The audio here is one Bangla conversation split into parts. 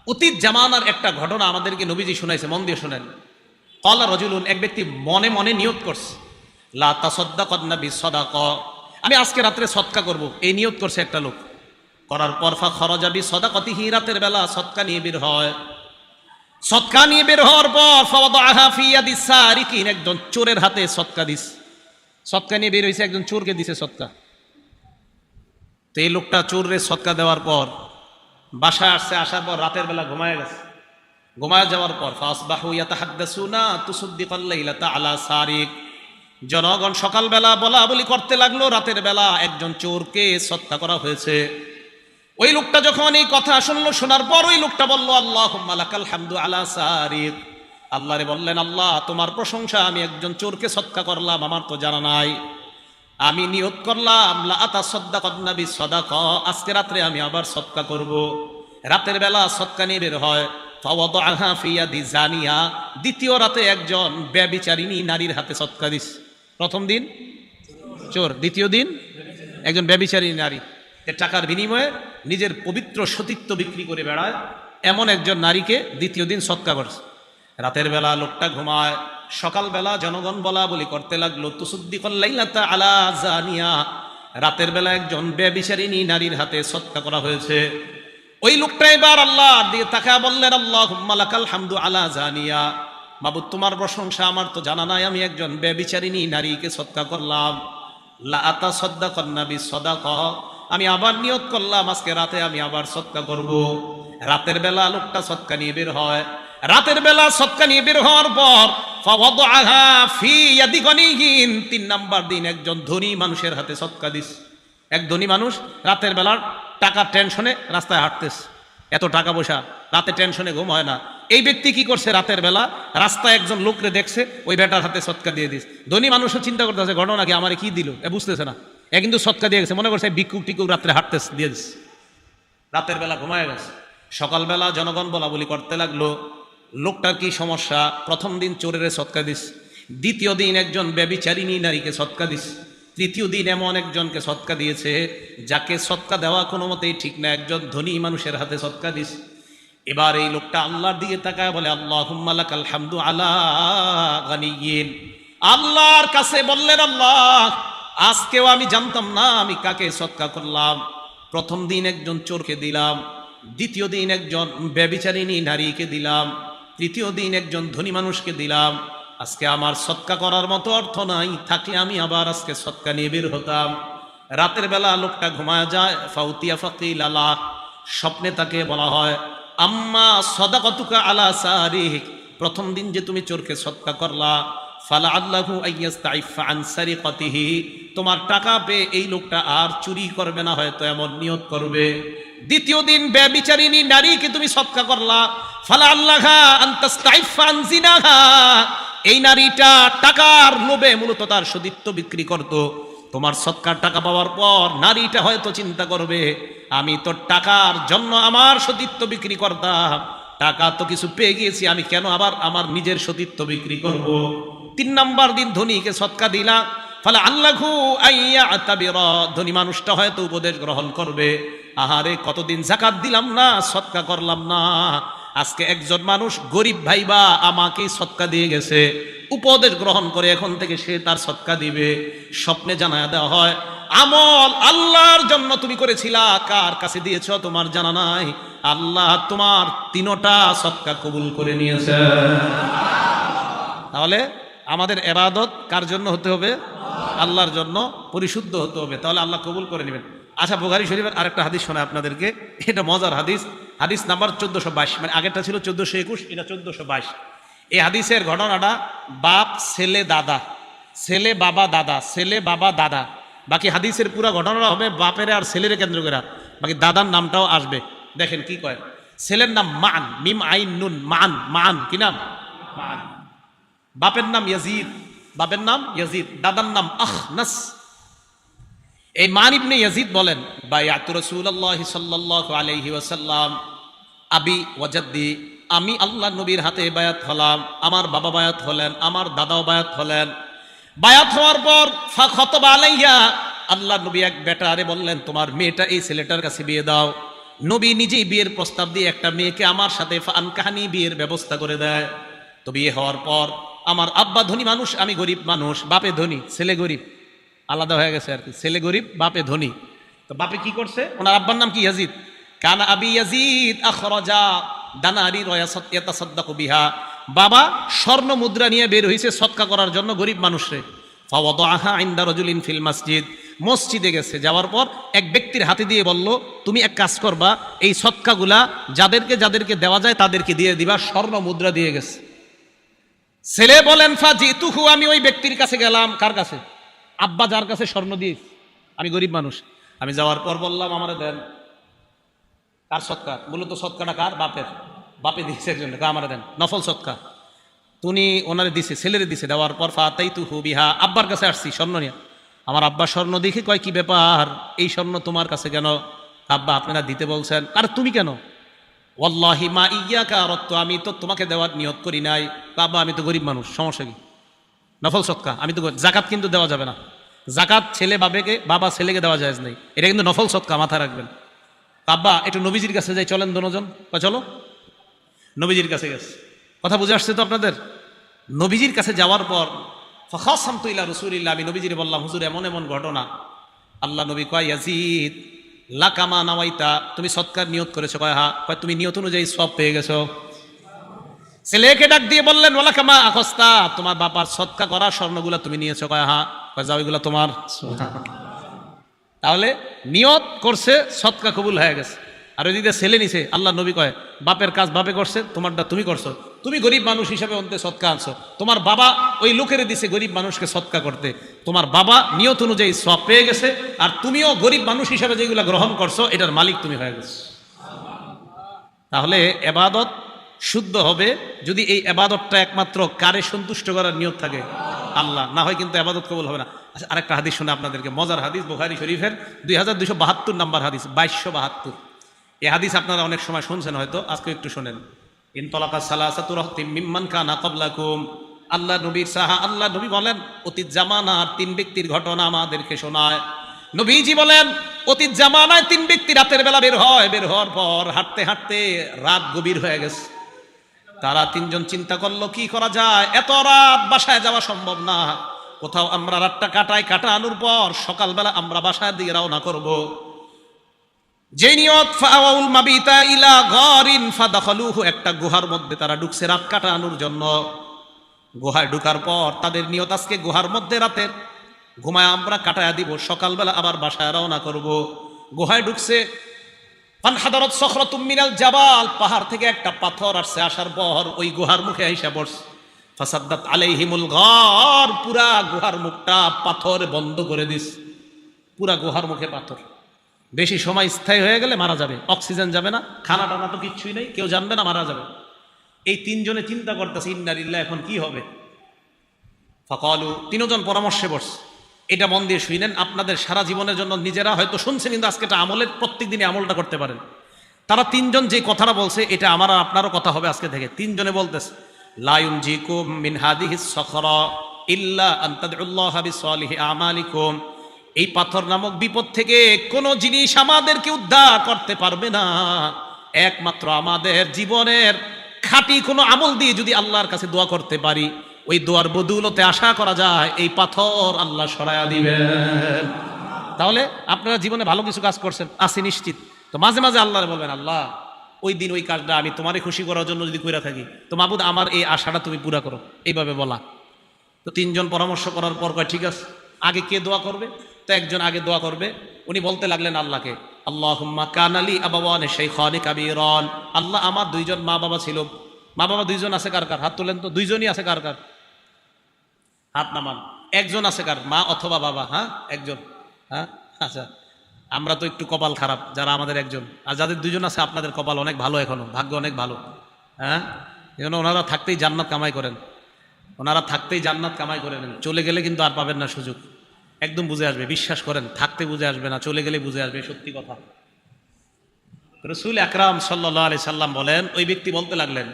অতীত জামানার একটা ঘটনা আমাদেরকে নবীজি শুনাইছে, মন দিয়ে শুনেন। ক্বালা রাজুলুন, এক ব্যক্তি মনে মনে নিয়ত করছে, লা তাসাদ্দাকান্না বিসাদাকা, আমি আজকে রাত্রে সদকা করব, এই নিয়ত করছে একটা লোক। করার পর ফা খরাজা বিসাদাকাতিহি, রাতের বেলা সদকা নিয়ে বের হয়। সদকা নিয়ে বের হওয়ার পর ফাওয়াদাহা ফি ইয়াদিস সারিকিন, একজন চোরের হাতে সদকা দিস। সদকা নিয়ে বের হইছে, একজন চোরকে দিছে সদকা। তো এই লোকটা চোররে সদকা দেওয়ার পর বাসায় আসছে, আসার পর রাতের বেলা ঘুমায় গেছে। ঘুমায় যাওয়ার পর ফাসবাহু ইয়াতাহাদ্দাসুনা তুসাদ্দিকাল লাইলাতা আলা সারিক, জনগণ সকালবেলা বলা বলি করতে লাগলো রাতের বেলা একজন চোরকে সদকা করা হয়েছে। ওই লোকটা যখন এই কথা শুনলো, শোনার পর ওই লোকটা বলল, আল্লাহুম্মা লাকাল হামদু আলা সারিক, আল্লাহরে বললেন, আল্লাহ তোমার প্রশংসা, আমি একজন চোরকে সদকা করলাম, আমার তো জানা নাই। আমি নিয়ত করলাম লা আতাসাদ্দাকান্না বিসাদাকা, আজকে রাত্রে আমি আবার সদকা করব। রাতের বেলা সদকা নিয়ে বের হয়। ফাওয়াদাহা ফি ইয়াদি জানিয়া, দ্বিতীয় রাতে একজন ব্যভিচারিণী নারীর হাতে সদকা দিস। প্রথম দিন চোর, দ্বিতীয় দিন একজন ব্যভিচারিণী নারী। এর টাকার বিনিময়ে নিজের পবিত্র সতীত্ব বিক্রি করে বেড়ায় এমন একজন নারীকে দ্বিতীয় দিন সদকা করছে। রাতের বেলা লোকটা ঘুমায়, সকালবেলা জনগণ বলা বলি করতে লাগলো, তুসাদ্দিকাল লাইলাতা আলা জানিয়া, রাতের বেলা একজন ব্যভিচারিণী নারীর হাতে সদকা করা হয়েছে। ওই লোকটা এবার আল্লাহর দিকে তাকায় বললেন, আল্লাহুম্মা লাকাল হামদু আলা জানিয়া, মাবুদ তোমার প্রশংসা, আমার তো জানা নাই আমি একজন ব্যভিচারিণী নারীকে সদকা করলাম। লা আতাসাদ্দাকান্না বিসাদাকা, আমি আবার নিয়ত করলাম আজকে রাতে আমি আবার সদকা করব। রাতের বেলা লোকটা সদকা নিয়ে বের হয়। রাতের বেলা সদকা নিয়ে বের হওয়ার পর ফাওয়াদাহা ফি ইয়াদি গনিহিন, 3 নাম্বার দিন একজন ধনী মানুষের হাতে সদকা দিস। এক ধনী মানুষ রাতের বেলা টাকার টেনশনে রাস্তায় হাঁটতেছে, এত টাকা পয়সা, রাতে টেনশনে ঘুম হয় না। এই ব্যক্তি কি করছে, রাতের বেলা রাস্তায় একজন লোকরে দেখছে, ওই বেটার হাতে সদকা দিয়ে দিস। ধনী মানুষও চিন্তা করতেছে ঘটনা কি, আমারে কি দিল, বুঝতেছে না, এ কিন্তু সদকা দিয়ে গেছে, মনে করছে ভিক্ষুক টিকুক রাত্রে হাঁটতেছে, দিয়ে দিস। রাতের বেলা ঘুমায় গেছে। সকালবেলা জনগণ বলা বলি করতে লাগলো, লোকটার কি সমস্যা? প্রথম দিন চোরের সদকা দিস, দ্বিতীয় দিন একজন ব্যভিচারিণী নারীকে সদকা দিস, তৃতীয় দিন এমন একজনকে সদকা দিয়েছে যাকে সদকা দেওয়া কোনো মতেই ঠিক না, একজন ধনী মানুষের হাতে সদকা দিস। এবার এই লোকটা আল্লাহর দিকে তাকায় বলে, আল্লাহুম্মা লাকাল হামদু আলা গানিয়িন, আল্লাহর কাছে বললেন, আল্লাহ আজকেও আমি জানতাম না আমি কাকে সদকা করলাম। প্রথম দিন একজন চোরকে দিলাম, দ্বিতীয় দিন একজন ব্যভিচারিণী নারীকে দিলাম, তৃতীয় দিন একজন ধনী মানুষকে দিলাম। আজকে আমার সদকা করার মতো অর্থ নাই, থাকলে আমি আবার আজকে সদকা নিয়ে বের হতাম। রাতের বেলা লোকটা ঘুমায় যায়। ফাউতিয়া ফাকিল আলা, স্বপ্নে তাকে বলা হয়, আম্মা সাদাকাতুকা আলা সারিক, প্রথম দিন যে তুমি চোরকে সদকা করলা, ফালা আল্লাহু আইয়াস্তাইফা আন সারিকাতিহি, তোমার টাকা পেয়ে এই লোকটা আর চুরি করবে না, হয়তো এমন নিয়ত করবে। দ্বিতীয় দিন ব্যভিচারিণী নারীকে তুমি সদকা করলা, ফালা আল্লাহা আনতাস্তাইফা আন জিনাহা, এই নারীটা টাকার লোভে মূলত তার সতীত্ব বিক্রি করত। তোমার সদকার টাকা পাওয়ার পর নারীটা হয়তো চিন্তা করবে, আমি তো টাকার জন্য আমার সতীত্ব বিক্রি করতাম, টাকা তো কিছু পেয়ে গিয়েছি, আমি কেন আবার আমার নিজের সতীত্ব বিক্রি করব। 3 নাম্বার দিন ধনীকে সদকা দিলা, ফলে আল্লাহু আইয়াতাবিরা, ধনী মানুষটা হয়তো উপদেশ গ্রহণ করবে, আহারে কতদিন যাকাত দিলাম না, সদকা করলাম না, আজকে একজন মানুষ গরিব ভাইবা আমাকেই সদকা দিয়ে গেছে, উপদেশ গ্রহণ করে এখন থেকে সে তার সদকা দিবে। স্বপ্নে জানায়া দেওয়া হয়, আমল আল্লাহর জন্য তুমি করেছিলা, কার কাছে দিয়েছ তোমার জানা নাই, আল্লাহ তোমার 3টা সদকা কবুল করে নিয়েছে। তাহলে আমাদের ইবাদত কার জন্য হতে হবে? আল্লাহর জন্য পরিশুদ্ধ হতে হবে, তাহলে আল্লাহ কবুল করে নেবেন। আচ্ছা, বুখারী শরীফের আরেকটা হাদিস শোনায় আপনাদেরকে, এটা মজার হাদিস, হাদিস নাম্বার 1422, মানে আগেরটা ছিল 1421, এটা 1422। এই হাদিসের ঘটনাটা বাপ ছেলে দাদা, ছেলে বাবা দাদা, ছেলে বাবা দাদা, বাকি হাদিসের পুরো ঘটনাটা হবে বাপের আর ছেলের কেন্দ্র করে, বাকি দাদার নামটাও আসবে। দেখেন কি কয়, ছেলের নাম মান, মিম আইন নুন, মান, মান কি নাম? মান। বাপের নাম ইয়াজিদ, বাপের নাম ইয়াজিদ, দাদার নাম আখনাস। এই মান ইবনে ইয়াজিদ বলেন, বায়াতু রাসূলুল্লাহি সাল্লাল্লাহু আলাইহি ওয়াসাল্লাম আবি ওয়া জাদ্দি, আমি আল্লাহর নবীর হাতে বায়াত হলাম, আমার বাবা বায়াত হলেন, আমার দাদাও বায়াত হলেন। বায়াত হওয়ার পর ফা খাতাবা আলাইয়া, আল্লাহর নবী এক বেটারে বললেন, তোমার মেয়েটা এই ছেলেটার কাছে বিয়ে দাও। নবী নিজেই বিয়ের প্রস্তাব দিয়ে একটা মেয়েকে আমার সাথে ফানকাহানি বিয়ের ব্যবস্থা করে দেয়। তো বিয়ে হওয়ার পর আমার আব্বা ধনী মানুষ, আমি গরিব মানুষ, বাপে ধনী ছেলে গরিব, আলাদা হয়ে গেছে আর কি, ছেলে গরিব বাপে ধনী। তো বাপে কি করছে, ওনার আব্বার নাম কি ইয়াজিদ, কানা আবি ইয়াজিদ আখরাজা দানারি ইয়াতাসাদ্দাকু বিহা, বাবা স্বর্ণ মুদ্রা নিয়ে বের হয়েছে সদকা করার জন্য গরিব মানুষরে। ফাওয়াদাহা ইনদা রাজুলিন ফিল মসজিদ, মসজিদে গেছে, যাওয়ার পর এক ব্যক্তির হাতে দিয়ে বলল, তুমি এক কাজ করবা, এই সদকাগুলা যাদেরকে যাদেরকে দেওয়া যায় তাদেরকে দিয়ে দিবা। স্বর্ণ মুদ্রা দিয়ে গেছে। ছেলে বলেন ফাজিতুহু, আমি ওই ব্যক্তির কাছে গেলাম। কার কাছে? আব্বা যার কাছে স্বর্ণ দিয়েছে, আমি গরিব মানুষ, আমি যাওয়ার পর বললাম আমারে দেন। কার সৎকা? মূলত সৎকাটা কার? বাপের। বাপে দিয়েছে একজন, আমারে দেন, নফল সৎকা। তুমি ওনারে দিছে, ছেলেরে দিছে। দেওয়ার পর ফাতাইতুহু বিহা, আব্বার কাছে আসছি স্বর্ণ নিয়ে। আমার আব্বা স্বর্ণ দেখে কয়, কি ব্যাপার, এই স্বর্ণ তোমার কাছে কেন? আব্বা আপনারা দিতে বলছেন। আর তুমি কেন? ওয়াল্লাহি মা ইয়াকা আরাদতু, আমি তো তোমাকে দেওয়ার নিয়ত করি নাই। বাবা আমি তো গরিব মানুষ, সমস্যা কি? নফল সৎকা, আমি তো। জাকাত কিন্তু দেওয়া যাবে না, জাকাত ছেলে বাবাকে, বাবা ছেলেকে দেওয়া যায় নাই, এটা কিন্তু নফল সৎকা, মাথায় রাখবেন। আব্বা একটু নবীজির কাছে যাই, চলেন দুজন। চলো। নবীজির কাছে গেছে। কথা বুঝে আসছে তো আপনাদের? নবীজির কাছে যাওয়ার পর ফাখাসামতু ইলা রাসূলিল্লাহ, আমি নবীজিরে বললাম, হুজুর এমন এমন ঘটনা। আল্লাহ নবী কয়, ইয়াজিদ লাকামা নাওয়াইতা, তুমি সৎকার নিয়ত করেছো? কয় হ্যাঁ। কয় তুমি নিয়ত অনুযায়ী সব পেয়ে গেছো। ছেলেকে ডাক দিয়ে বললেন, ওয়ালাকামা আখস্তা, তোমার বাবার সৎকা করা স্বর্ণগুলা তুমি নিয়েছো? কয় হ্যাঁ। কয় যাও, এগুলা তোমার। তাহলে নিয়ত করছে, সৎকা কবুল হয়ে গেছে। আর ওইদিকে ছেলে নিছে, আল্লাহ নবী কয় বাপের কাজ বাপে করছে, তোমারটা তুমি করছো। তুমি গরিব মানুষ হিসাবে অন্তে সৎকা আনছো, তোমার বাবা ওই লোকেরে দিছে গরিব মানুষকে সৎকা করতে, তোমার বাবা নিয়ত অনুযায়ী সব পেয়ে গেছে, আর তুমিও গরিব মানুষ হিসাবে যেগুলো গ্রহণ করছো এটার মালিক তুমি হয়ে গেছো। তাহলে এবাদত শুদ্ধ হবে যদি এই এবাদতটা একমাত্র কারে সন্তুষ্ট করার নিয়ত থাকে? আল্লাহ। না হয় কিন্তু এবাদত কবুল হবে না। আচ্ছা, আরেকটা হাদিস শুনে আপনাদেরকে, মজার হাদিস, বুখারী শরীফের 2272 নম্বর হাদিস, 2272। এই হাদিস আপনারা অনেক সময় শুনছেন হয়তো, আজকে একটু শোনেন। ইনতালাকা সালাসাতু রাহতিম মিম্মান কানা ক্বাবলাকুম, আল্লাহ নবীর আল্লাহ নবী বলেন অতীত জামানার 3 ব্যক্তির ঘটনা আমাদেরকে শোনায়। নবীজি বলেন অতীত জামানায় 3 ব্যক্তি রাতের বেলা বের হয়, বের হওয়ার পর হাঁটতে হাঁটতে রাত গভীর হয়ে গেছে। তারা 3 জন চিন্তা করলো কি করা যায়, এত রাত বাসায় যাওয়া সম্ভব না, কোথাও আমরা রাতটা কাটানোর পর সকালবেলা আমরা বাসার দিকে রওনা করব। যে নিয়ত ফাওয়াউল মাবিতা ইলা গারিন ফাদাখালুহু, একটা গুহার মধ্যে তারা ঢুকছে রাত কাটানোর জন্য। গুহায় ঢুকার পর তাদের নিয়ত আজকে গুহার মধ্যে রাতের ঘুমায় আমরা কাটায়া দিব, সকালবেলা আবার বাসায় রওনা করব। গুহায় ঢুকছে, ফানহাদারাত সখরাতুম মিনাল জাবাল, পাহাড় থেকে একটা পাথর আসছে, আসার পর ওই গুহার মুখে আইসা পড়ছে। ফাসাদ্দাত আলাইহিমুল গার, পুরা গুহার মুখটা পাথর বন্ধ করে দিস, পুরা গুহার মুখে পাথর। বেশি সময় স্থায়ী হয়ে গেলে মারা যাবে, অক্সিজেন যাবে না, খানা টানা তো কিচ্ছুই নেই, কেউ জানবে না, মারা যাবে। এই 3 জনে চিন্তা করতেছে ইন্না লিল্লাহ, এখন কি হবে? ফাকালু, 3 জন পরামর্শে বসছে। এটা মন দিয়ে শুনেন, আপনাদের সারা জীবনের জন্য, নিজেরা হয়তো শুনছেন কিন্তু আজকে এটা আমলের, প্রত্যেক দিনে আমলটা করতে পারেন। তারা 3 জন যে কথাটা বলছে এটা আমার আর আপনারও কথা হবে আজকে থেকে। 3 জনে বলতেছে, লা ইউনজিকুম মিন হাদিহিস সখরা ইল্লা আন তাদউল্লাহা বিসলিহি আমালিকুম, এই পাথর নামক বিপদ থেকে কোনো জিনিস আমাদেরকে উদ্ধার করতে পারবে না, একমাত্র আমাদের জীবনের খাঁটি কোনো আমল দিয়ে যদি আল্লাহর কাছে দোয়া করতে পারি, ওই দোয়ার বদৌলতে আশা করা যায় এই পাথর আল্লাহ সরায়া দিবেন। তাহলে আপনারা জীবনে ভালো কিছু কাজ করছেন আছে নিশ্চিত, তো মাঝে মাঝে আল্লাহরে বলবেন, আল্লাহ ওই দিন ওই কাজটা আমি তোমারে খুশি করার জন্য যদি কইরা থাকি, তো মাবুদ আমার এই আশাটা তুমি পুরা করো, এইভাবে বলা। তো 3 জন পরামর্শ করার পর কয় ঠিক আছে, আগে কে দোয়া করবে? তো একজন আগে দোয়া করবে, উনি বলতে লাগলেন আল্লাহকে, আল্লাহুম্মা কানালি আবাওয়ানি শাইখানি কাবীরান, আল্লাহ আমার 2 জন মা বাবা ছিল। মা বাবা 2 জন আছে কার কার? হাত তোলেন তো। 2 জনই আছে কার কার? হাত নামান। 1 জন আছে কার? মা অথবা বাবা? হ্যাঁ, 1 জন। হ্যাঁ, আচ্ছা, আমরা তো একটু কপাল খারাপ যারা আমাদের 1 জন, আর যাদের 2 জন আছে আপনাদের কপাল অনেক ভালো, এখনো ভাগ্য অনেক ভালো। হ্যাঁ, এজন্য ওনারা থাকতেই জান্নাত কামাই করেন, ওনারা থাকতেই জান্নাত কামাই করে নেন, চলে গেলে কিন্তু আর পাবেন না সুযোগ। একদম বুঝে আসবে, বিশ্বাস করেন, থাকতে বুঝে আসবে না, চলে গেলে বুঝে আসবে, সত্যি কথা। রাসূল আকরাম সাল্লাল্লাহু আলাইহি সাল্লাম বলেন, ওই ব্যক্তি বলতে লাগলেন,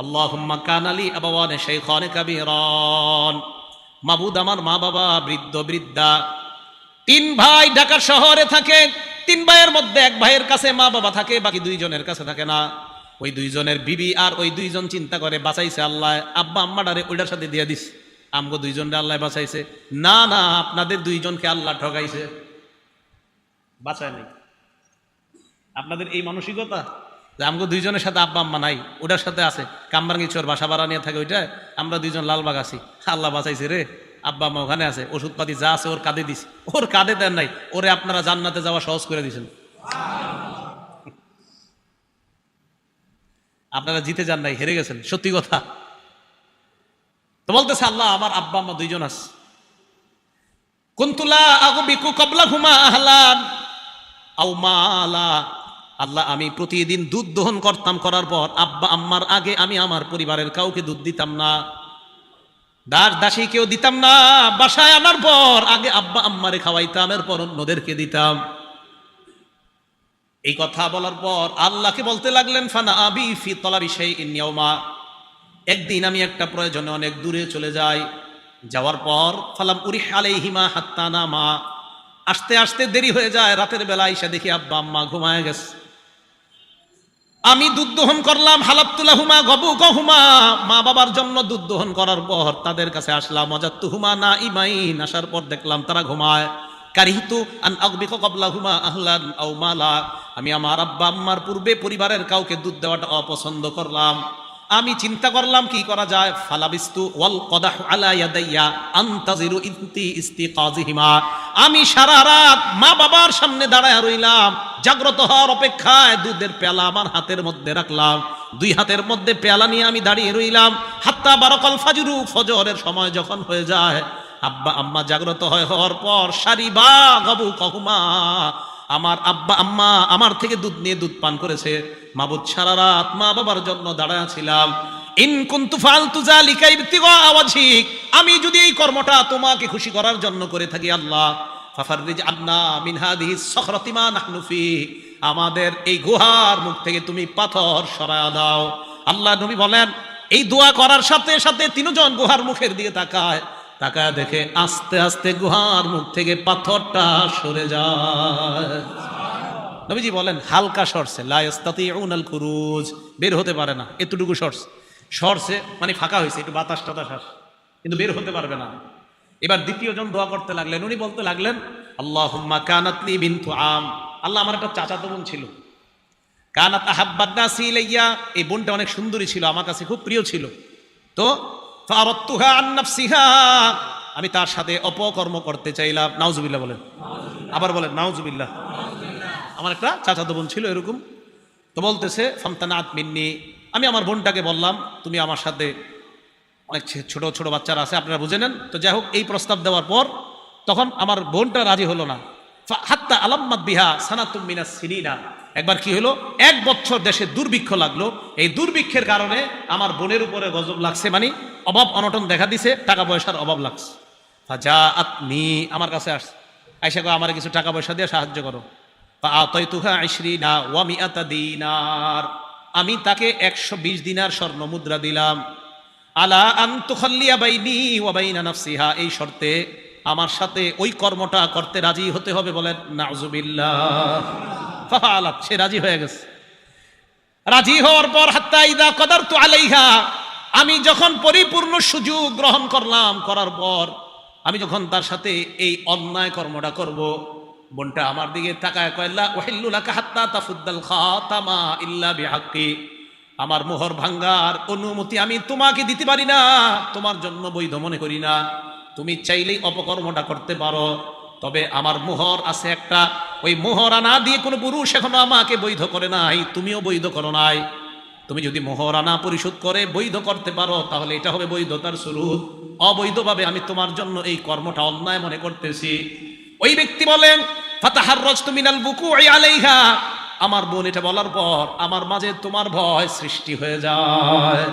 আল্লাহুম্মা কানালি আবাওয়ানি শাইখানি কাবীরান, মাবুদ আমার মা বাবা বৃদ্ধ বৃদ্ধা, 3 ভাই ঢাকা শহরে থাকে, তিন ভাইয়ের মধ্যে এক ভাইয়ের কাছে মা বাবা থাকে, বাকি দুইজনের কাছে থাকে না। ওই দুইজনের বিবি আর ওই দুইজন চিন্তা করে বাঁচাইছে আল্লাহ, আব্বা আম্মাটারে ওইটার সাথে দিয়ে দিস, আমগো দুইজনরে আল্লাহ বাঁচাইছে। না না, আপনাদের দুইজনকে আল্লাহ ঠকাইছে, বাঁচায় নাই। আপনাদের এই মানসিকতা যে আমগো দুইজনের সাথে আব্বা আম্মা নাই, ওটার সাথে আছে কামরাঙ্গি চোর বাসা ভাড়া নিয়ে থাকে, ওইটা আমরা দুইজন লালবাগ আছি, আল্লাহ বাঁচাইছে রে, আব্বা আম্মা ওখানে আছে, ওষুধপাতি যা আছে ওর কাঁধে দিস, ওর কাঁধে দেন নাই, ওরে আপনারা জান্নাতে যাওয়া সহজ করে দিয়েছেন। আপনারা জিতে যান নাই, হেরে গেছেন, সত্যি কথা। তো বলতেছে আল্লাহ আমার আব্বা আম্মা দুইজন আছে। কুনতুলা আগবিকু ক্বাবলাহুমা আহলান আও মালা, আল্লাহ আমি প্রতিদিন দুধ দহন করতাম, করার পর আব্বা আম্মার আগে আমি আমার পরিবারের কাউকে দুধ দিতাম না, দাস দাসী কেউ দিতাম না, বাসায় আনার পর আগে আব্বা আম্মারে খাওয়াইতাম, এরপর অন্যদেরকে দিতাম। এই কথা বলার পর আল্লাহকে বলতে লাগলেন ফানা আবি ফি তলাবি শাইইন ইয়াওমা, একদিন আমি একটা প্রয়োজনে অনেক দূরে চলে যাই, যাওয়ার পর ফালাম উরিহ আলাইহিমা হাত্তা নামা, আসতে আসতে দেরি হয়ে যায়, রাতের বেলা এসে দেখি আব্বা আম্মা ঘুমায় গেছে। আমি দুধ দহন করলাম, হালাবতুলাহুমা গবুকহুমা, মা বাবার জন্য দুধ দহন করার পর তাদের কাছে আসলাম, ওয়াজাতুহুমা নাইমাইন, আসার পর দেখলাম তারা ঘুমায়। কারিহতু আন আগবিকা ক্বাবলাহুমা আহলান আও মালা, আমি আমার আব্বা আম্মার পূর্বে পরিবারের কাউকে দুধ দেওয়াটা অপছন্দ করলাম। আমি চিন্তা করলাম কি করা যায়, ফালাবিস্তু ওয়াল কদাহু আলা ইয়াদাইয়া আনতাজিরু ইস্তিকাযিহিমা, আমি সারা রাত মা বাবার সামনে দাঁড়ায় রইলাম, জাগ্রত হওয়ার অপেক্ষায়, দুধের পেয়ালা আমার হাতের মধ্যে রাখলাম, দুই হাতের মধ্যে পেয়ালা নিয়ে আমি দাঁড়িয়ে রইলাম। হাত্তা বারাকাল ফাজরু, ফজরের সময় যখন হয়ে যায়, আব্বা আম্মা জাগ্রত হওয়ার পর সারিবা গাবু কহুমা, আমার আব্বা আম্মা আমার থেকে দুধ নিয়ে দুধ পান করেছে। মাবুদ সারা রাত মা বাবার জন্য দাঁড়ায় ছিলাম। ইন কুনতু ফাআলতু যালিকা ইবতিগা ওয়াজহিক, আমি যদি এই কর্মটা তোমাকে খুশি করার জন্য করে থাকি আল্লাহ, ফাফাররিজ আন্না মিন হাদিহি সখরাতি মা নাহনু ফি, আমাদের এই গুহার মুখ থেকে তুমি পাথর সরায়া দাও। আল্লাহ নবী বলেন এই দোয়া করার সাথে সাথে তিনজন গুহার মুখের দিকে তাকায়, তাকায় দেখে আস্তে আস্তে গুহার মুখ থেকে পাথরটা সরে যায়। নবীজি বলেন হালকা সরছে, লা ইস্তাতিউনাল খুরুজ, বের হতে পারে না, এতটুকু সরছে মানে ফাঁকা হয়েছে, একটু বাতাস টাতাস আসে, কিন্তু বের হতে পারবে না। এবার দ্বিতীয় জন দোয়া করতে লাগলেন, উনি বলতে লাগলেন আল্লাহুম্মা কানাত লি বিনতু আম, আল্লাহ আমার একটা চাচাতো বোন ছিল, কানাত আহাব্বান নাসি ইলাইয়া, এই বোনটা অনেক সুন্দরী ছিল, আমার কাছে খুব প্রিয় ছিল, তো ফারাদতুহা আন নাফসিহা, আমি তার সাথে অপকর্ম করতে চাইলাম। নাউজুবিল্লাহ বলেন, আবার বলেন নাউজুবিল্লাহ। আমার একটা চাচাতো বোন ছিল এরকম। তো বলতেছে ফামতানাত মিন্নি, আমি আমার বোনটাকে বললাম তুমি আমার সাথে, অনেক ছোট ছোট বাচ্চারা আছে আপনারা বুঝে নেন। তো যাই হোক, এই প্রস্তাব দেওয়ার পর তখন আমার বোনটা রাজি হলো না। হাত্তা আলাম্মাত বিহা সানাতুম মিনাস সিনিনা, একবার কি হলো, 1 বছর দেশে দুর্ভিক্ষ লাগলো, এই দুর্ভিক্ষের কারণে আমার বোনের উপরে গজব লাগছে, মানে অভাব অনটন দেখা দিছে, টাকা পয়সার অভাব লাগছে। ফাজাআতনি, আমার কাছে আসছে, আইসা কয় আমার কিছু টাকা পয়সা দিয়ে সাহায্য করো। ফাআতাইতুহা 20 ওয়া 100 দিনার, আমি তাকে 120 দিনার স্বর্ণ মুদ্রা দিলাম। আলা আন তুখাল্লিয়া বাইনি ওয়া বাইনা নাফসিহা, এই শর্তে আমার সাথে ওই কর্মটা করতে রাজি হতে হবে। বলেন নাউজুবিল্লাহ। ফাআলাত, সে রাজি হয়ে গেছে। রাজি হওয়ার পর হাত্তা ইযা কদারতু আলাইহা, আমি যখন পরিপূর্ণ সুযোগ গ্রহণ করলাম, করার পর আমি যখন তার সাথে এই অন্যায় কর্মটা করব, বোনটা আমার দিকে তাকায় কয় লা উহিল্লু লাকা হাত্তা তাফুদ্দাল খাতামা ইল্লা বিহাক্কি, আমার মোহর ভাঙ্গার অনুমতি আমি তোমাকে দিতে পারি না, তোমার জন্য বৈধ মনে করি না, তুমি চাইলেই অপকর্মটা করতে পারো, তবে আমার মোহর আছে একটা, ওই মোহরানা দিয়ে কোনো পুরুষ এখনো আমাকে বৈধ করে নাই, তুমিও বৈধ করো নাই। তুমি যদি মোহরানা পরিশোধ করে বৈধ করতে পারো তাহলে এটা হবে বৈধতার শুরুত, অবৈধভাবে আমি তোমার জন্য এই কর্মটা অন্যায় মনে করতেছি। ওই ব্যক্তি বলেন ফাতাহাররাজতু মিনাল বুকুই আলাইহা, আমার বোন এটা বলার পর আমার মাঝে তোমার ভয় সৃষ্টি হয়ে যায়,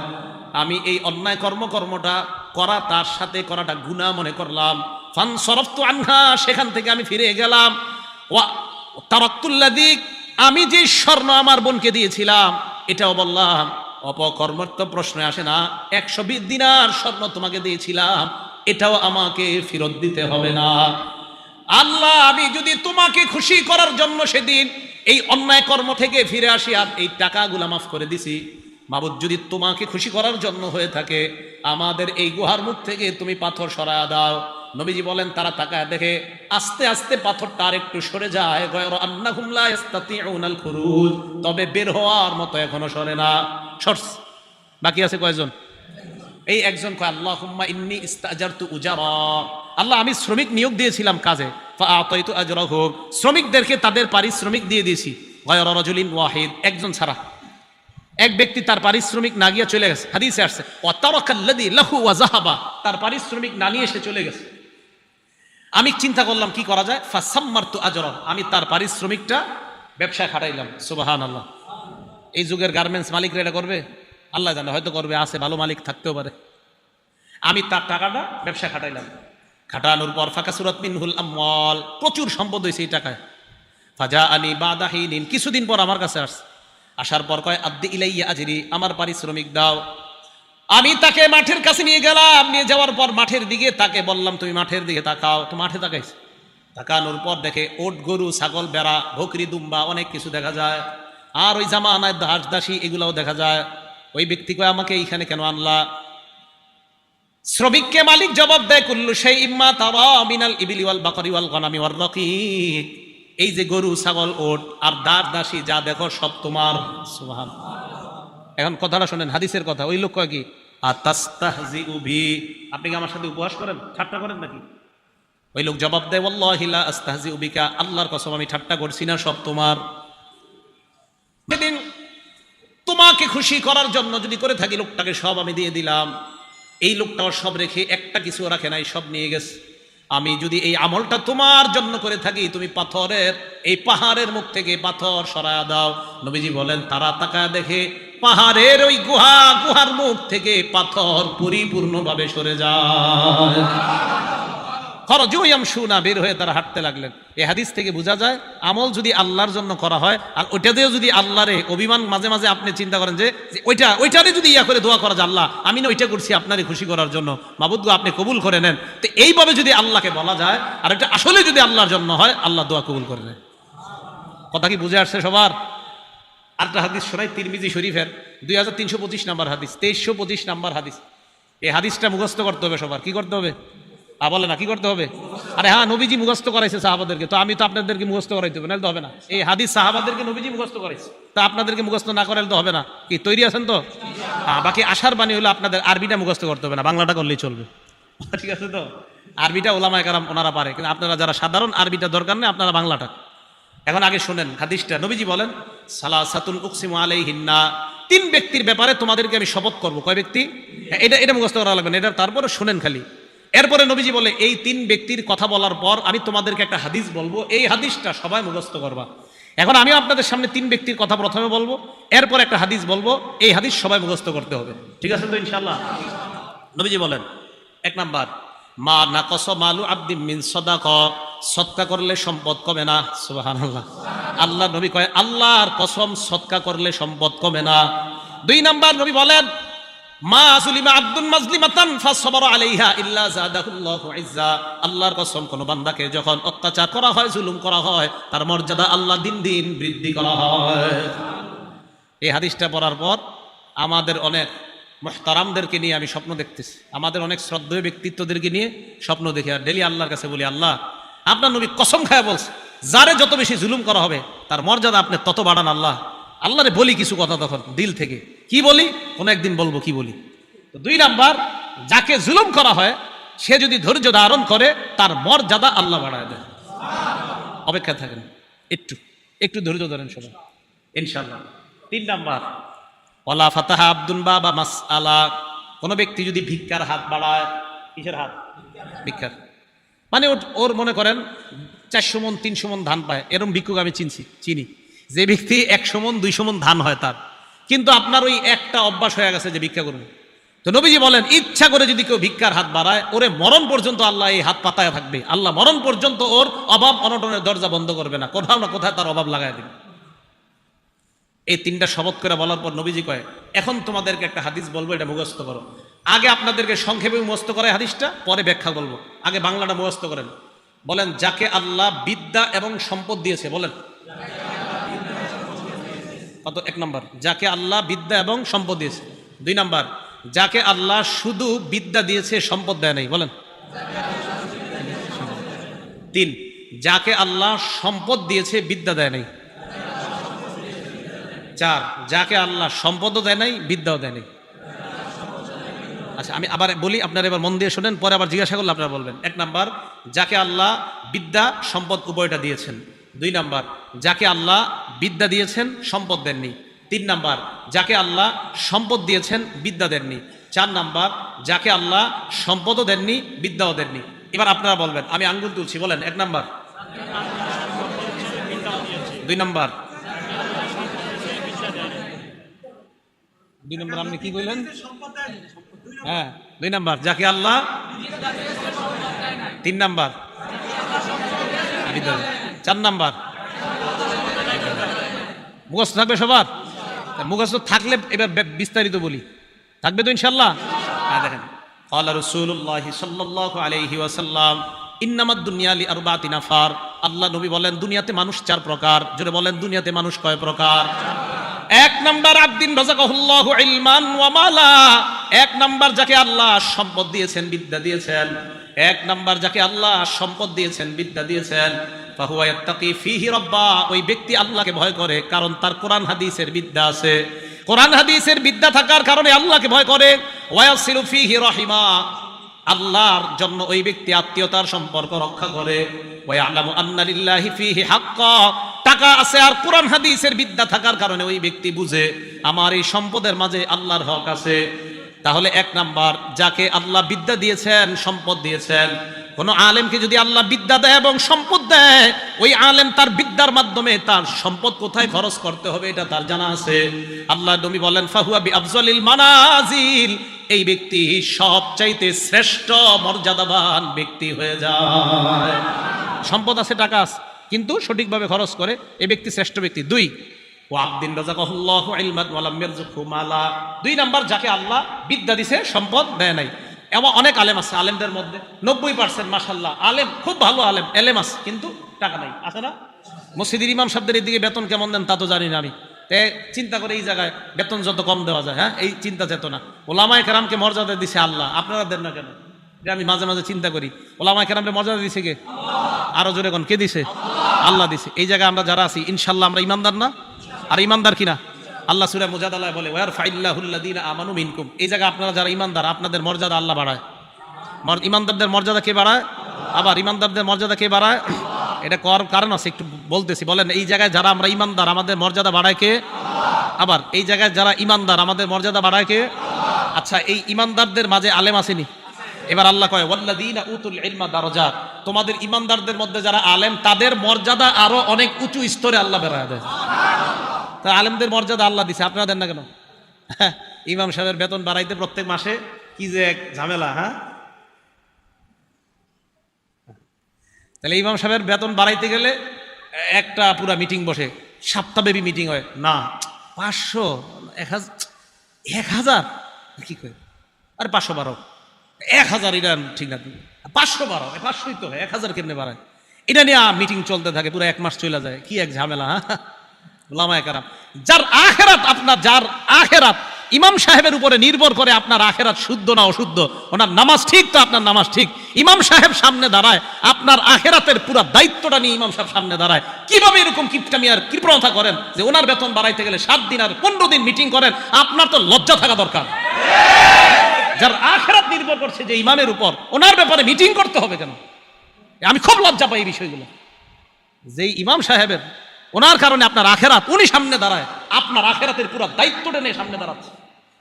আমি এই অন্যায় কর্মটা করা, তার সাথে করাটা গুনাহ মনে করলাম। ফানসরাফতু আনহা, সেখান থেকে আমি ফিরে গেলাম। ওয়া তারাক্তুল্লাযী, আমি যে স্বর্ণ আমার বোনকে দিয়েছিলাম এটাও বললাম, অপকর্মের তো প্রশ্ন আসে না, 120 দিনার স্বর্ণ তোমাকে দিয়েছিলাম, এটাও আমাকে ফেরত দিতে হবে না। আল্লাহ আমি যদি তোমাকে খুশি করার জন্য সেদিন এই অন্যায় কর্ম থেকে ফিরে আসি আর এই টাকাগুলা মাফ করে দিছি, মাবুদ যদি তোমাকে খুশি করার জন্য হয়ে থাকে আমাদের এই গুহার মুখ থেকে তুমি পাথর সরায়া দাও। নবীজি বলেন তারা তাকায় দেখে আস্তে আস্তে পাথরটা আর একটু সরে যায়, গায়রা আন্নাহুম লা ইস্তাতিউনাল খুরুজ, তবে বের হওয়ার মতো এখনো সরে না। সরছে, বাকি আছে কয়জন? এই একজন কয় আল্লাহুম্মা ইন্নী ইস্তাজারতু উজারা, আল্লাহ আমি শ্রমিক নিয়োগ দিয়েছিলাম কাজে, ফাআতাইতু আজরাহুম, শ্রমিকদেরকে তাদের পারিশ্রমিক দিয়ে দিয়েছি, গায়রা রাজুলিন ওয়াহিদ, একজন ছাড়া। এক ব্যক্তি তার পারিশ্রমিক না গিয়ে চলে গেছে, হাদিসে আসছে ওয়া তারাকাল্লাযী লাহু ওয়া যাহাবা, তার পারিশ্রমিক না নিয়ে এসে চলে গেছে। আমি চিন্তা করলাম কি করা যায়, ফাসাম্মারতু আজরা, আমি তার পারিশ্রমিকটা ব্যবসায় খাটাইলাম। সুবহানাল্লাহ। এই যুগের গার্মেন্টস মালিকরা এটা করবে? আল্লাহ জানে, হয়তো করবে, আছে, ভালো মালিক থাকতেও পারে। আমি তার টাকাটা ব্যবসা খাটাইলাম, খাটানোর পর ফাকাসুরাত মিনহুল আমওয়াল, প্রচুর সম্পদ হয়েছে এই টাকায়। ফাজা আনি বাদা হিনিন, কিছুদিন পর আমার কাছে আসছে, আসার পর কয় আদ্দি ইলাইয়া আজরি, আমার পারিশ্রমিক দাও। আমি তাকে মাঠের কাছে নিয়ে গেলাম, নিয়ে যাওয়ার পর মাঠের দিকে তাকে বললাম তুমি মাঠের দিকে তাকাও, তো মাঠে তাকাইছে। তাকানোর পর দেখে ওট, গরু, ছাগল, বেড়া, বকরি, দুম্বা অনেক কিছু দেখা যায়, আর ওই জামানায় দাস দাসী এগুলাও দেখা যায়। ওই ব্যক্তি কয় আমাকে এইখানে কেন আনলা? শ্রমিককে মালিক জবাব দেয় কুল্লু শাইইম মা তারা মিনাল ইবিলি ওয়াল বাকরি ওয়াল গনামি ওয়ার রাকিক, এই যে গরু, ছাগল, ওট আর দাস দাসী যা দেখো সব তোমার। সুবহানাল্লাহ। এখন কথাটা শোনেন, হাদিসের কথা। ওই লোক কয় কি আতাস্তাহজিউ বি, আপনি কি আমার সাথে উপহাস করেন, ঠাট্টা করেন নাকি? ওই লোক জবাব দেয় ওয়াল্লাহি লা আস্তাহজিউ বিকা, আল্লাহর কসম আমি ঠাট্টা করছি না, সব তোমার। সেদিন তোমাকে খুশি করার জন্য যদি করে থাকি, লোকটাকে সব আমি দিয়ে দিলাম। এই লোকটাও সব রেখে একটা কিছু রাখে নাই, সব নিয়ে গেছে। আমি যদি এই আমলটা তোমার জন্য করে থাকি, তুমি পাথরের এই পাহাড়ের মুখ থেকে পাথর সরায়া দাও। নবীজি বলেন তারা তাকায় দেখে পাহাড়ের ওই গুহার মুখ থেকে পাথর পরিপূর্ণভাবে সরে যায়। খরজুয়ামশুনা, বের হয়ে তারা হাঁটতে লাগলেন। এই হাদিস থেকে বোঝা যায় আমল যদি আল্লাহর জন্য করা হয়, আর ওইটাতেও যদি আল্লাহরে অভিমান, মাঝে মাঝে আপনি চিন্তা করেন যে ওইটারে যদি ইয়া করে দোয়া করা যায়, আল্লাহ আমি না ওইটা করছি আপনারে খুশি করার জন্য, মাবুদ গো আপনি কবুল করে নেন, তো এইভাবে যদি আল্লাহকে বলা যায়, আর এটা আসলে যদি আল্লাহর জন্য হয়, আল্লাহ দোয়া কবুল করে নেন। কথা কি বুঝে আসছে সবার? আরেকটা হাদিস শোনাই, তিরমিজি শরীফের 2325 নাম্বার হাদিস, 2325 নাম্বার হাদিস। এই হাদিসটা মুখস্থ করতে হবে সবার। কি করতে হবে? বলে না কি করতে হবে? আরে হ্যাঁ, নবীজি মুখস্থ করাইছে সাহাবাদেরকে, তো আমি তো আপনাদেরকে মুখস্থ করাইতে হবে, নাহলে তো হবে না। এই হাদিস সাহাবাদেরকে নবীজি মুখস্থ করাইছে, তা আপনাদেরকে মুখস্থ না করাইলে তো হবে না। কি তৈরি আছেন তো? হ্যাঁ, বাকি আশার বাণী হলো আপনাদের আরবিটা মুখস্থ করতে হবে না, বাংলাটা করলেই চলবে। ঠিক আছে তো? আরবিটা ওলামায়ে কেরাম ওনারা পারে, কিন্তু আপনারা যারা সাধারণ, আরবিটা দরকার নেই, আপনারা বাংলাটা। এখন আগে শোনেন হাদিসটা। নবীজি বলেন সালাসাতুন উকসিমু আলাইহিন্না, 3 ব্যক্তির ব্যাপারে তোমাদেরকে আমি শপথ করব। কয় ব্যক্তি? এটা মুখস্থ করা লাগবে না, এটা তারপরে শোনেন খালি। এরপরে নবীজি বলে এই 3 ব্যক্তির কথা বলার পর আমি তোমাদেরকে একটা হাদিস বলবো, এই হাদিসটা সবাই মুখস্থ করবা। এখন আমি আপনাদের সামনে 3 ব্যক্তির কথা প্রথমে বলবো, এরপর একটা হাদিস বলবো, এই হাদিস সবাই মুখস্থ করতে হবে। ঠিক আছে তো ইনশাআল্লাহ? নবীজি বলেন 1 নাম্বার, মা নাকস মালু আব্দিম মিন সাদাকা, সদকা করলে সম্পদ কমে না। সুবহানাল্লাহ। আল্লাহ নবী কয় আল্লাহর কসম, সদকা করলে সম্পদ কমে না। 2 নাম্বার নবী বলেন মা সুলিমা আব্দুন মাজলিমাতান ফাসবারা আলাইহা ইল্লা জাদাহুল্লাহু ইজ্জা, আল্লাহর কসম কোন বান্দাকে যখন অত্যাচার করা হয়, জুলুম করা হয়, তার মর্যাদা আল্লাহ দিন দিন বৃদ্ধি করা হয়। এই হাদিসটা পড়ার পর আমাদের অনেক মুহতারামদেরকে নিয়ে আমি স্বপ্ন দেখতেছি, আমাদের অনেক শ্রদ্ধেয় ব্যক্তিত্বদেরকে নিয়ে স্বপ্ন দেখি, আর ডেলি আল্লাহর কাছে বলি আল্লাহ আপনার নবী কসম খায় বলছে যারে যত বেশি জুলুম করা হবে তার মর্যাদা আপনি তত বাড়ান। আল্লাহরে বলি কিছু কথা তখন দিল থেকে, কি বলি কোন একদিন বলবো কি বলি। তো 2 নাম্বার, যাকে জুলুম করা হয় সে যদি ধৈর্য ধারণ করে তার মর্যাদা আল্লাহ বাড়ায় দেয়। অপেক্ষা থাকেন, একটু ধৈর্য ধরেন সবাই ইনশাআল্লাহ। 3 নাম্বার, ওয়ালা ফাতাহা আব্দুন বাবা মাসআলা, কোন ব্যক্তি যদি ভিক্ষার হাত বাড়ায়, কিসের হাত? ভিক্ষার, মানে ওর মনে করেন 400 মণ 300 মণ ধান পায়, এরকম ভিক্ষুক আমি চিনি যে ব্যক্তি 100 মণ 200 মণ ধান হয় তার, কিন্তু আপনার ওই একটা অভ্যাস হয়ে গেছে যে ভিক্ষা করুন। তো নবীজি বলেন ইচ্ছা করে যদি কেউ ভিক্ষার হাত বাড়ায়, ওরে মরণ পর্যন্ত আল্লাহ এই হাত পাতায় থাকবে, আল্লাহ মরণ পর্যন্ত ওর অভাব অনটনের দরজা বন্ধ করবে না, কোথাও না কোথায় তার অভাব লাগায় দেবে। এই 3টা শপথ করে বলার পর নবীজি কয় এখন তোমাদেরকে একটা হাদিস বলবো, এটা মুখস্থ করো। আগে আপনাদেরকে সংক্ষেপে মুখস্থ করে হাদিসটা, পরে ব্যাখ্যা বলবো, আগে বাংলাটা মুখস্থ করেন। বলেন যাকে আল্লাহ বিদ্যা এবং সম্পদ দিয়েছে, বলেন কত? 1 নম্বর, যাকে আল্লাহ বিদ্যা এবং সম্পদ দিয়েছে। 2 নম্বর, যাকে আল্লাহ শুধু বিদ্যা দিয়েছে সম্পদ দেয় নাই, বলেন। 3, যাকে আল্লাহ সম্পদ দিয়েছে বিদ্যা দেয় নাই। 4, যাকে আল্লাহ সম্পদও দেয় নাই বিদ্যাও দেয় নাই। আচ্ছা, আমি আবার বলি, আপনারা এবার মন দিয়ে শোনেন, পরে আবার জিজ্ঞাসা করলে আপনারা বলবেন। 1 নম্বর, যাকে আল্লাহ বিদ্যা সম্পদ উভয়টা দিয়েছেন। 2 নম্বর, যাকে আল্লাহ বিদ্যা দিয়েছেন সম্পদ দেননি। 3 নম্বর, যাকে আল্লাহ সম্পদ দিয়েছেন বিদ্যা দেননি। 4 নম্বর, যাকে আল্লাহ সম্পদও দেননি বিদ্যাও দেননি। এবার আপনারা বলবেন, আমি আঙ্গুল তুলছি, বলেন। 1 নম্বর, 2 নম্বর, 2 নম্বর, আপনি কি বললেন? হ্যাঁ, 2 নম্বর, যাকে আল্লাহ। 3 নম্বর, 4 নম্বর, মুখস্থ থাকবে সবার? মুখস্থ থাকলে এবার বিস্তারিত বলি, থাকবে তো ইনশাল্লাহ? হ্যাঁ, দেখেন, ক্বালা রাসূলুল্লাহ সাল্লাল্লাহু আলাইহি ওয়াসাল্লাম ইন্নামাদ দুনিয়া লিআরবাতি নাফার। আল্লাহ নবী বলেন দুনিয়াতে মানুষ 4 প্রকার। জোরে বলেন, দুনিয়াতে মানুষ কয় প্রকার? 1 নম্বর, আব্দিন রাযাকাহুল্লাহু ইলমান ওয়া মালা। 1 নম্বর, যাকে আল্লাহ সম্পদ দিয়েছেন বিদ্যা দিয়েছেন। 1 নম্বর, যাকে আল্লাহ সম্পদ দিয়েছেন বিদ্যা দিয়েছেন, ফাহুয়া ইয়াত্তাকি ফীহি রাব্বা। ওই ব্যক্তি আল্লাহকে ভয় করে, কারণ তার কোরআন হাদিসের বিদ্যা আছে। কোরআন হাদিসের বিদ্যা থাকার কারণে আল্লাহকে ভয় করে। ওয়া ইয়াসিলু ফীহি রাহিমা। আল্লাহর জন্য ওই ব্যক্তি আত্মীয়তার সম্পর্ক রক্ষা করে। ওয়া ইয়ালামু আন্না লিল্লাহি ফীহি হাক্কা। টাকা আছে আর কোরআন হাদিসের বিদ্যা থাকার কারণে ওই ব্যক্তি বুঝে আমার এই সম্পদের মাঝে আল্লাহর হক আছে। তাহলে 1 নাম্বার, যাকে আল্লাহ বিদ্যা দিয়েছেন সম্পদ দিয়েছেন। কোন আলেমকে যদি আল্লাহ বিদ্যা দেয় এবং সম্পদ দেয়, ওই আলেম তার বিদ্যার মাধ্যমে তার সম্পদ কোথায় খরচ করতে হবে এটা তার জানা আছে। আল্লাহ নবী বলেন ফাহুয়া বিআফজালিল মানাজিল। এই ব্যক্তি সবচাইতে শ্রেষ্ঠ মর্যাদাবান ব্যক্তি হয়ে যায়। সম্পদ আছে, টাকা আছে, কিন্তু সঠিকভাবে খরচ করে, এই ব্যক্তি শ্রেষ্ঠ ব্যক্তি। 2, ওয়াবদিন রাযাকাহুল্লাহু ইলমান ওয়া লাম ইয়ারযুকহু মালা। 2 নাম্বার, যাকে আল্লাহ বিদ্যা দিয়েছে সম্পদ দেয় নাই। এমন অনেক আলেম আছে, আলেমদের মধ্যে 90% মাশাআল্লাহ আলেম, খুব ভালো আলেম, এলেম আছে, কিন্তু টাকা নাই, আছে না? মসজিদের ইমাম সাহেবদের দিকে বেতন কেমন দেন তা তো জানি না আমি। চিন্তা করে এই জায়গায় বেতন যত কম দেওয়া যায়, হ্যাঁ, এই চিন্তা চেতনা। ওলামায়ে কেরামকে মর্যাদা দিছে আল্লাহ, আপনারা দেন না কেন? আমি মাঝে মাঝে চিন্তা করি, ওলামায়ে কেরামকে মর্যাদা দিছে কে? আরো জোরে কোন, কে দিছে? আল্লাহ দিছে। এই জায়গায় আমরা যারা আছি ইনশাআল্লাহ আমরা ইমানদার না? আর ইমানদার কিনা? আল্লাহ সূরা মুজাদালায় বলে ওয়ারফাইল্লাহুল্লাযীনা আমানু মিনকুম। এই জায়গায় আপনারা যারা ইমানদার, আপনাদের মর্যাদা আল্লাহ বাড়ায়। ইমানদারদের মর্যাদা কে বাড়ায়? আবার ইমানদারদের মর্যাদা কে বাড়ায়? এটা কারণ আছে, একটু বলতেছি। বলেন, এই জায়গায় যারা আমরা ইমানদার আমাদের মর্যাদা বাড়ায় কে? আবার এই জায়গায় যারা ইমানদার আমাদের মর্যাদা বাড়ায় কে? আচ্ছা, এই ইমানদারদের মাঝে আলেম আসেনি? এবার আল্লাহ কয় ওয়াল্লাযীনা উতুল ইলমা দারাজাত। তোমাদের ইমানদারদের মধ্যে যারা আলেম তাদের মর্যাদা আরো অনেক উঁচু স্তরে আল্লাহ বাড়ায় দেয়। তা আলেমদের মর্যাদা আল্লাহ দিছে, আপনারা দেন না কেন? ইমাম সাহেবের বেতন বাড়াইতে প্রত্যেক মাসে কি যে এক ঝামেলা। হ্যাঁ, তাহলে ইমাম সাহেবের বেতন বাড়াইতে গেলে একটা পুরা মিটিং বসে, সপ্তাহব্যাপী মিটিং হয়। না 500, 1000 কি করে? আরে 500 বাড়াও, 1000 এটা ঠিক না, 500 বাড়াও, 500ই তো হয়, 1000 কেমনে বাড়ায়? এটা নিয়ে মিটিং চলতে থাকে, পুরো 1 মাস চলে যায়। কি এক ঝামেলা। হ্যাঁ, ওলামায়ে কেরাম যার আখেরাত, আপনার যার আখেরাত ইমাম সাহেবের উপরে নির্ভর করে, আপনার আখেরাত শুদ্ধ না অশুদ্ধ, ওনার নামাজ ঠিক তো আপনার নামাজ ঠিক। ইমাম সাহেব সামনে দাঁড়ায়, আপনার আখেরাতের পুরো দায়িত্বটা নিয়ে ইমাম সাহেব সামনে দাঁড়ায়। কিভাবে এরকম কিপটামি আর কৃপণতা করেন যে ওনার বেতন বাড়াইতে গেলে 7 দিন আর 15 দিন মিটিং করেন? আপনার তো লজ্জা থাকা দরকার। যার আখেরাত নির্ভর করছে যে ইমামের উপর, ওনার ব্যাপারে মিটিং করতে হবে কেন? আমি খুব লজ্জা পাই এই বিষয়গুলো। যে ইমাম সাহেবের, ওনার কারণে আপনার আখেরাত, উনি সামনে দাঁড়ায়, আপনার আখেরাতের পুরো দায়িত্বটা নিয়ে সামনে দাঁড়াচ্ছে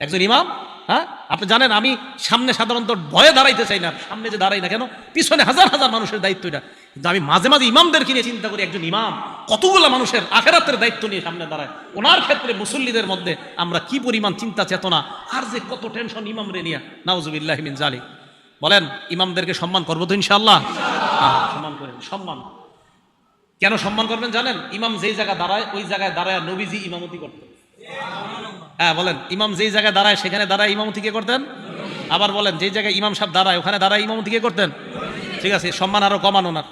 একজন ইমাম। হ্যাঁ, আপনি জানেন আমি সামনে সাধারণত ভয়ে দাঁড়াইতে চাই না, সামনে যে দাঁড়াই না কেন, পিছনে হাজার হাজার মানুষের দায়িত্ব এটা। কিন্তু আমি মাঝে মাঝে ইমামদেরকে নিয়ে চিন্তা করি, একজন ইমাম কতগুলো মানুষের আখেরাতের দায়িত্ব নিয়ে সামনে দাঁড়ায়। ওনার ক্ষেত্রে মুসল্লিদের মধ্যে আমরা কি পরিমাণ চিন্তা চেতনা আর যে কত টেনশন ইমামরে নিয়ে, নাউজুবিল্লাহি মিন যালিক। বলেন, ইমামদেরকে সম্মান করবো তো ইনশাআল্লাহ? সম্মান করেন। সম্মান কেন সম্মান করবেন জানেন? ইমাম যেই জায়গায় দাঁড়ায় ওই জায়গায় দাঁড়ায় নবীজি ইমামতি করতেন। হ্যাঁ, বলেন, ইমাম যেই জায়গায় দাঁড়ায় সেখানে দাঁড়ায় ইমামতি কে করতেন? আবার বলেন, যেই জায়গায় ইমাম সাহেব দাঁড়ায় ওখানে দাঁড়ায় ইমামতি কে করতেন? ঠিক আছে, সম্মান আরো কমানো না,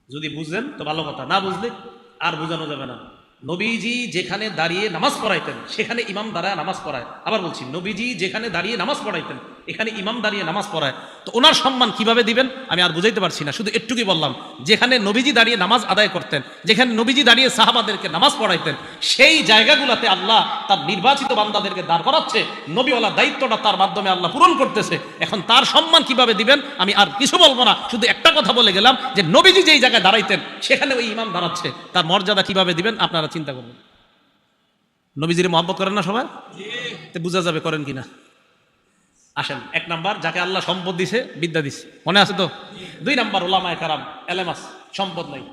যদি বুঝলেন তো ভালো কথা, না বুঝলে আর বোঝানো যাবে না। নবীজি যেখানে দাঁড়িয়ে নামাজ পড়াইতেন সেখানে ইমাম দাঁড়ায় নামাজ পড়ায়। আবার বলছি, নবীজি যেখানে দাঁড়িয়ে নামাজ পড়াইতেন এখানে ইমাম দাঁড়িয়ে নামাজ পড়ায়। তো ওনার সম্মান কিভাবে দিবেন আমি আর বুঝাইতে পারছি না, শুধু একটুকুই বললাম। যেখানে নবীজি দাঁড়িয়ে নামাজ আদায় করতেন, যেখানে নবীজি দাঁড়িয়ে সাহাবাদেরকে নামাজ পড়াইতেন, সেই জায়গাগুলোতে আল্লাহ তার নির্বাচিত বান্দাদেরকে দাঁড় করাচ্ছে। নবীওয়ালা দায়িত্বটা তার মাধ্যমে আল্লাহ পূরণ করতেছে। এখন তার সম্মান কিভাবে দিবেন আমি আর কিছু বলবো না, শুধু একটা কথা বলে গেলাম যে নবীজি যেই জায়গায় দাঁড়াইতেন সেখানে ওই ইমাম দাঁড়াচ্ছে, তার মর্যাদা কিভাবে দিবেন আপনারা চিন্তা করবেন। নবীজির মহব্বত করেন না সবাই? বোঝা যাবে করেন কিনা। আসেন, 1 নাম্বার, যাকে আল্লাহ সম্পদ দিছে, বিদ্যা দিছে, মনে আছে তো? 2 নাম্বার, ওলামায়ে কারাম, এলেম আছে, সম্পদ নাই।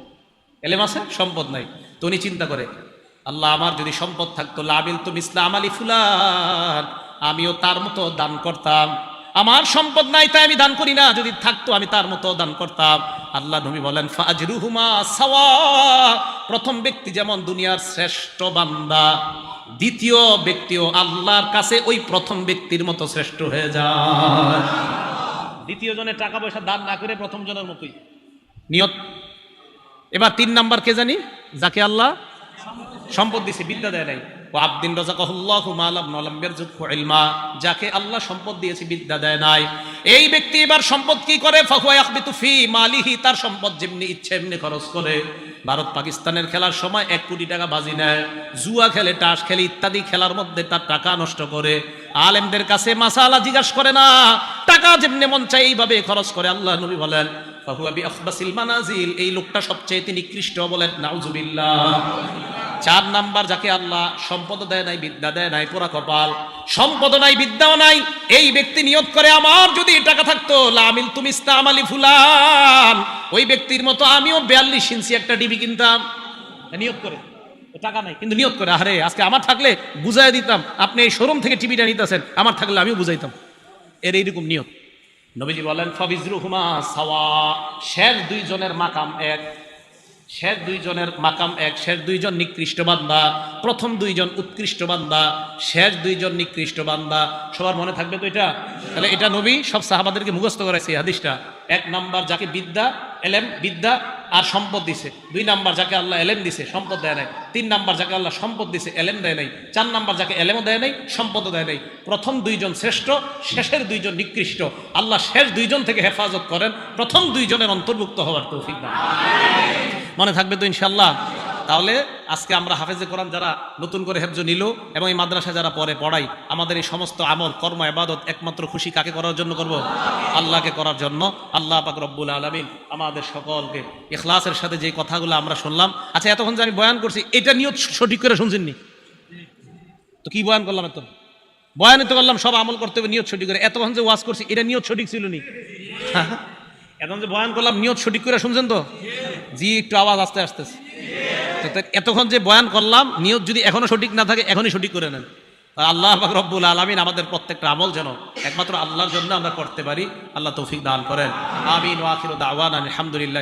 এলেম আছে, সম্পদ নাই। তো উনি চিন্তা করে, আল্লাহ আমার যদি সম্পদ থাকতো, লাবিল তো মিসলা আমালি ফুলান, আমিও তার মতো দান করতাম। আমার সম্পদ নাই তাই আমি দান করি না, যদি থাকতো আমি তার মতো দান করতাম। আল্লাহ নবী বলেন ফাজরুহুমা সাওয়া, প্রথম ব্যক্তি যেমন দুনিয়ার শ্রেষ্ঠ বান্দা, দ্বিতীয় ব্যক্তিও আল্লাহর কাছে ওই প্রথম ব্যক্তির মতো শ্রেষ্ঠ হয়ে যায়। দ্বিতীয় জনের টাকা পয়সা দান না করে প্রথম জনের মতোই নিয়ত। এবার 3 নাম্বার কে জানি? যাকে আল্লাহ সম্পদ দিছে, বিদ্যা দেয় নাই। ও আব্দিন রাযাকাহুল্লাহু মালাম নালাম ইয়ারযুকহু ইলমা, যাকে আল্লাহ সম্পদ দিয়েছে, বিদ্যা দেয় নাই। এই ব্যক্তি এবার সম্পদ কি করে? ফাহুয়া ইয়াখবিতু ফি মালিহি, তার সম্পদ যেমনি ইচ্ছে এমনি খরচ করে। ভারত পাকিস্তানের খেলার সময় 1 কোটি টাকা বাজি নেয়, জুয়া খেলে, টাস খেলে, ইত্যাদি খেলার মধ্যে তার টাকা নষ্ট করে। আলেমদের কাছে মাসালা জিজ্ঞাসা করে না, টাকা যেমনি মন চায় এইভাবে খরচ করে। আল্লাহ নবী বলেন ফাহুয়া বিআখবাসিল মানাজিল, এই লোকটা সবচেয়ে নিকৃষ্ট, বলেন নাউজুবিল্লাহ। 4 নাম্বার, যাকে আল্লাহ সম্পদ দেয় নাই, বিদ্যা দেয় নাই, পোড়া কপাল, সম্পদ নাই, বিদ্যাও নাই। এই ব্যক্তি নিয়ত করে, আমার যদি টাকা থাকতো লামিল তুমি ইস্তামালি ফুলান, ওই ব্যক্তির মতো আমিও 42 ইঞ্চি একটা টিভি কিনতাম। নিয়ত করে, টাকা নাই কিন্তু নিয়ত করে, আরে আজকে আমার থাকলে বুঝাই দিতাম, আপনি এই শোরুম থেকে টিভিটা নিতেছেন, আমার থাকলে আমিও বুঝাইতাম। এর এইরকম নিয়ত। নবীজি বলেন ফাবিজরুহুমা সাওয়া, শেষ 2 জনের মাকাম এক, শেষ 2 জনের মাকাম এক। শেষ 2 জন নিকৃষ্ট বান্দা, প্রথম 2 জন উৎকৃষ্ট বান্দা, শেষ 2 জন নিকৃষ্ট বান্দা। সবার মনে থাকবে তো এটা? তাহলে এটা নবী সব সাহাবাদেরকে মুখস্থ করাইছে হাদিসটা। 1 নাম্বার, যাকে বিদ্যা, এলেম, বিদ্যা আর সম্পদ দিছে। 2 নাম্বার, যাকে আল্লাহ এলেম দিছে, সম্পদ দেয় নাই। 3 নাম্বার, যাকে আল্লাহ সম্পদ দিছে, এলেম দেয় নাই। 4 নাম্বার, যাকে এলেমও দেয় নাই, সম্পদও দেয় নাই। প্রথম 2 জন শ্রেষ্ঠ, শেষের 2 জন নিকৃষ্ট। আল্লাহ শেষ 2 জন থেকে হেফাজত করেন, প্রথম 2 জনের অন্তর্ভুক্ত হওয়ার তৌফিক দান। মনে থাকবে তো ইনশাল্লাহ? তাহলে আজকে আমরা হাফেজে কোরআন যারা নতুন করে হেফজ নিল এবং এই মাদ্রাসা যারা পড়াই, আমাদের এই সমস্ত আমল, কর্ম, ইবাদত একমাত্র খুশি কাকে করার জন্য করব? আল্লাহকে করার জন্য। আল্লাহ পাক রব্বুল আলামিন আমাদের সকলকে ইখলাসের সাথে যে কথাগুলো আমরা শুনলাম। আচ্ছা, এতক্ষণ যে আমি বয়ান করছি, এটা নিয়ত সঠিক করে শুনছেননি তো? কি বয়ান করলাম? এত বয়ানে তো করলাম সব আমল করতে হবে নিয়ত সঠিক করে। এতক্ষণ যে ওয়াজ করছি, এটা নিয়ত সঠিক ছিল নি? এখন যে বয়ান করলাম, নিয়ত সঠিক করে শুনছেন তো? জি, একটু আওয়াজ আস্তে আসতেছে। এতক্ষণ যে বয়ান করলাম, নিয়ত যদি এখনো সঠিক না থাকে, এখনই সঠিক করে নেন। আল্লাহ পাক রব্বুল আলামিন আমাদের প্রত্যেকটা আমল যেন একমাত্র আল্লাহর জন্য আমরা করতে পারি, আল্লাহ তৌফিক দান করেন। আমিন ওয়া আখিরু দাওয়ানা আলহামদুলিল্লাহ।